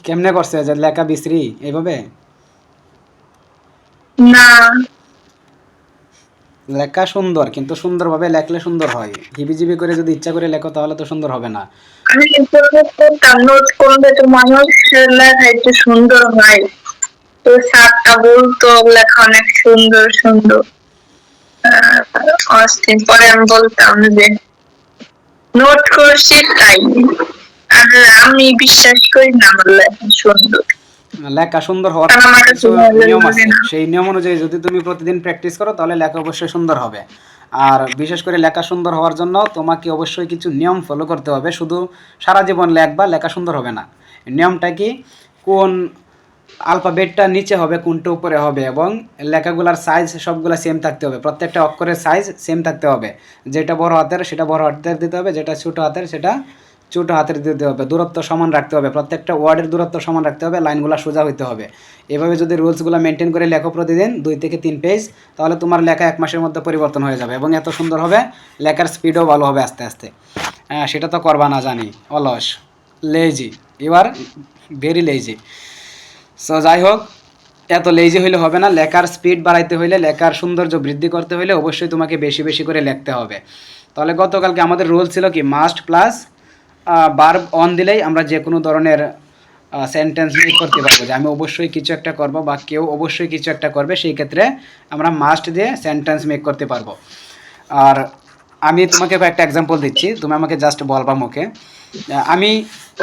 কেমনে করছে যে লেখা বিশ্রী এইভাবে? না, লেখা সুন্দর, কিন্তু সুন্দরভাবে লেখলে সুন্দর হয়। হিবিজিবি করে যদি ইচ্ছা করে লেখো তাহলে তো সুন্দর হবে না। আমি ইন্টারনেট করতাম, নোট করলে তো মানুষের লেখা একটু সুন্দর হয়। তো স্যারটা বলতো লেখা অনেক সুন্দর সুন্দর। অস্থির পরে আমি বলতাম যে নোট করছি তাই। আর আমি বিশ্বাস করি না আমার লেখা সুন্দর, লেখা সুন্দর হওয়ার কারণ আমার কাছে কিছু ভালো নিয়ম লাগে আছে, না। সেই নিয়ম অনুযায়ী যদি তুমি প্রতিদিন প্র্যাকটিস করো তাহলে লেখা অবশ্যই সুন্দর হবে। আর বিশেষ করে লেখা সুন্দর হওয়ার জন্য তোমাকে অবশ্যই কিছু নিয়ম ফলো করতে হবে। শুধু সারা জীবন লেখবা, লেখা সুন্দর হবে না। নিয়মটা কি? কোন আলফাবেটটা নিচে হবে, কোনটা উপরে হবে, এবং লেখাগুলোর সাইজ সবগুলো সেম থাকতে হবে। প্রত্যেকটা অক্ষরের সাইজ সেম থাকতে হবে। যেটা বড় হাতের সেটা বড় হাতের দিতে হবে, যেটা ছোটো হাতের সেটা ছোটো হাতের দিতে হবে। দূরত্ব সমান রাখতে হবে, প্রত্যেকটা ওয়ার্ডের দূরত্ব সমান রাখতে হবে, লাইনগুলো সোজা হইতে হবে। এভাবে যদি রুলসগুলো মেনটেন করে লেখো প্রতিদিন 2 থেকে 3 পেজ, তাহলে তোমার লেখা 1 মাসের মধ্যে পরিবর্তন হয়ে যাবে এবং এত সুন্দর হবে, লেখার স্পিডও ভালো হবে আস্তে আস্তে। হ্যাঁ, সেটা তো করবা না জানি, অলস, lazy, you are very lazy. So যাই হোক, এত লেজি হইলে হবে না। লেখার স্পিড বাড়াইতে হইলে, লেখার সৌন্দর্য বৃদ্ধি করতে হইলে অবশ্যই তোমাকে বেশি বেশি করে লিখতে হবে। তাহলে গতকালকে আমাদের রুল ছিল কি, মাস্ট প্লাস ভার্ব অন দিলেই আমরা যে কোনো ধরনের সেন্টেন্স মেক করতে পারবো, যে আমি অবশ্যই কিছু একটা করব বা কেউ অবশ্যই কিছু একটা করবে, সেই ক্ষেত্রে আমরা মাস্ট দিয়ে সেন্টেন্স মেক করতে পারবো। আর আমি তোমাকে কয়েকটা এক্সাম্পল দিচ্ছি, তুমি আমাকে জাস্ট বলবা মুখে। আমি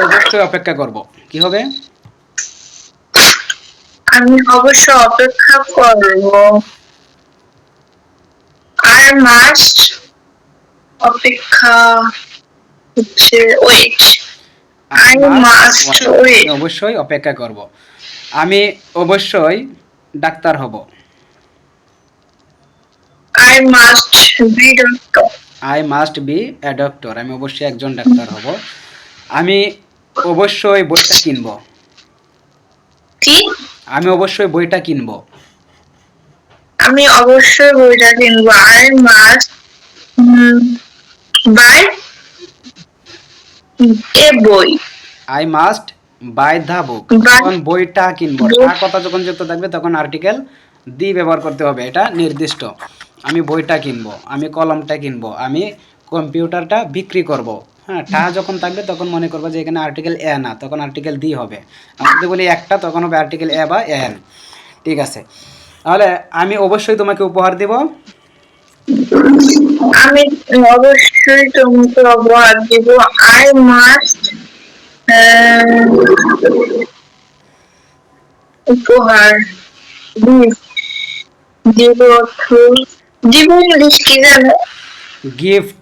অবশ্যই অপেক্ষা করব, কি হবে? আমি অবশ্য অপেক্ষা করবো। আর মাস্ট অপেক্ষা হচ্ছে wait. I I must must wait, আমি ওয়েট। অবশ্যই অপেক্ষা করব। আমি অবশ্যই ডাক্তার হব। I must be doctor. I must be a doctor, আমি অবশ্যই একজন ডাক্তার হব। আমি অবশ্যই বইটা কিনব। কি? আমি অবশ্যই বইটা কিনব। আমি অবশ্যই বইটা কিনবো। আই মাস্ট বাই এ বই। I must buy the book, buy যখন বইটা কিনবো, টা বুক। কথা যখন যুক্ত থাকবে তখন আর্টিকেল দি ব্যবহার করতে হবে, এটা নির্দিষ্ট। আমি বইটা কিনবো, আমি কলমটা কিনবো, আমি কম্পিউটারটা বিক্রি করব। হ্যাঁ, টা যখন থাকবে তখন মনে করবো যে এখানে আর্টিকেল এ না, তখন আর্টিকেল দি হবে। আর যদি বলি একটা, তখন হবে আর্টিকেল এ বা এন। ঠিক আছে, তাহলে আমি অবশ্যই তোমাকে উপহার দেব। আমি অবশ্যই তোমাকে অপরাধ দিব। আই মাস্ট উপহার দিব। দিব ইংলিশ কি জানো? গিফট,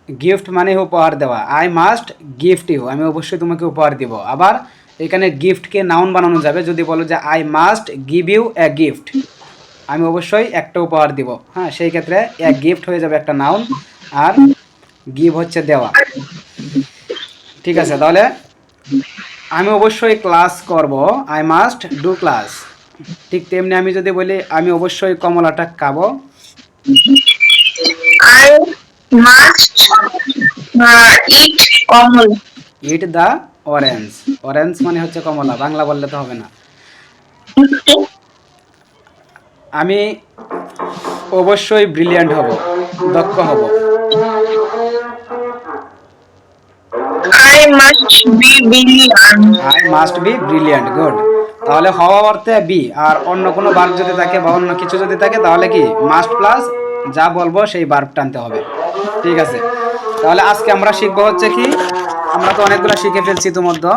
গিফট মানে উপহার দেওয়া। আই মাস্ট গিফট ইউ, আমি অবশ্যই তোমাকে উপহার দিব। আবার এখানে গিফটকে নাউন বানানো যাবে, যদি বলো যে I must give you a gift, আমি অবশ্যই একটা উপহার দিব। হ্যাঁ, সেই ক্ষেত্রে এ গিফট হয়ে যাবে একটা নাউন, আর গিভ হচ্ছে দেওয়া। ঠিক আছে, তাহলে আমি অবশ্যই ক্লাস করব, আই মাস্ট ডু ক্লাস। ঠিক তেমনি আমি যদি বলি আমি অবশ্যই কমলাটা খাবো, I must it Kamal. It the orange, orange মানে হচ্ছে কমলা, বাংলা বললে তো হবে না। আমি অবশ্যই ব্রিলিয়ান্ট হব, দক্ষ হব। I must B billion. I must B brilliant, good. তাহলে হওয়া অর্থে বি, আর অন্য কোনো ভার্ব যদি থাকে বা অন্য কিছু যদি থাকে তাহলে কি মাস্ট প্লাস যা বলবো সেই ভার্ব টানতে হবে। ঠিক আছে, তাহলে আজকে আমরা শিখবো হচ্ছে কি, আমরা তো অনেকগুলো শিখে ফেলছি ইতিমধ্যে।